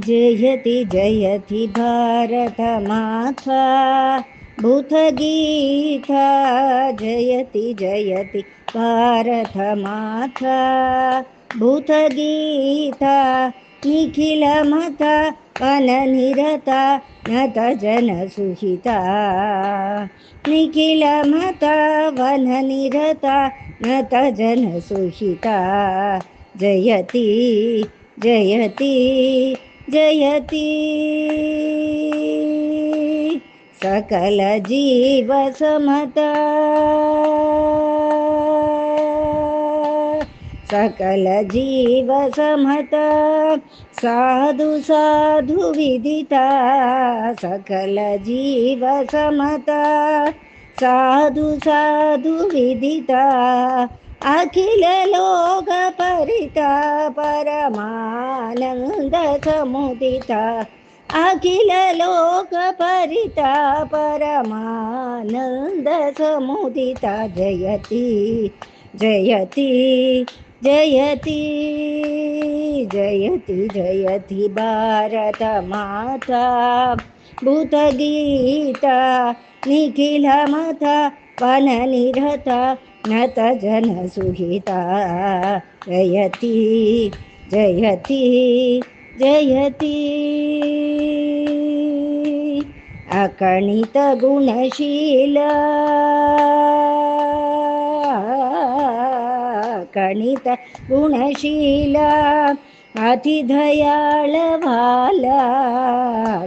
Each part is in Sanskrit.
जयति जयति भारतमाता भूतगीता जयति जयति भारतमाता भूतगीता निखिलमता वननिरता नतजनसुहिता निखिलमता वननिरता नतजनसुहिता जयति जयति जयति सकल जीव समता सकल जीव समता साधु साधु विदिता सकल जीव समता साधु साधु विदिता अखिल लोक परिता परमानंद समुदिता अखिल लोक परिता परमानंद समुदिता जयति जयति जयति जयति जयति भारत माता भूतगीता निखिलमता वननिरता नतजनसुहिता जयति जयति जयति अकणित गुणशीला कणित गुणशीला अतिदयाळ भाला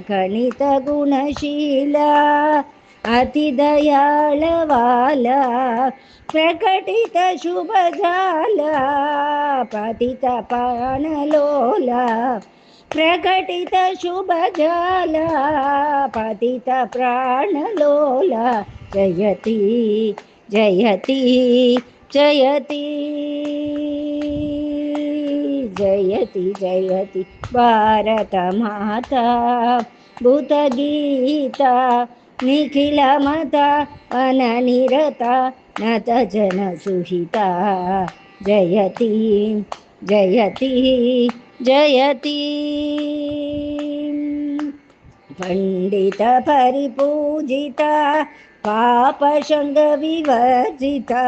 कणित गुणशीला अतिदयाळ वाला प्रकटित शुभ झाला पतित प्राणलोला प्रकटित शुभ झाला पतित प्राणलोला जयति जयति जयति जयति जयति भारत माता भूतगीता निखिलमता अननिरता नतजनसुहिता जयति जयति जयति पंडित परिपूजिता पापशंग विवर्जिता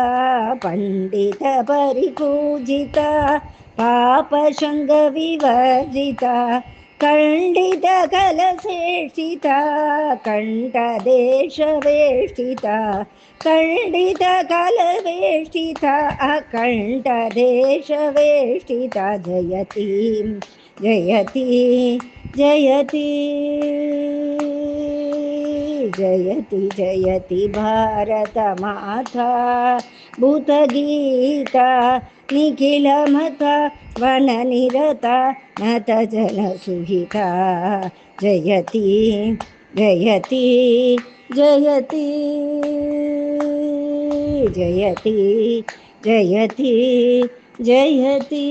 पंडित परिपूजिता पापशंग विवर्जिता खंडित कलशेषिता कंठदेशवेष्टिता खंडित कलवेष्टिता अकंठदेशवेष्टिता जयति जयति जयति जयति जयति भारत माता भूतगीता निखिलमता वननिरता नतजनसुहिता जयति जयति जयति जयति जयति जयति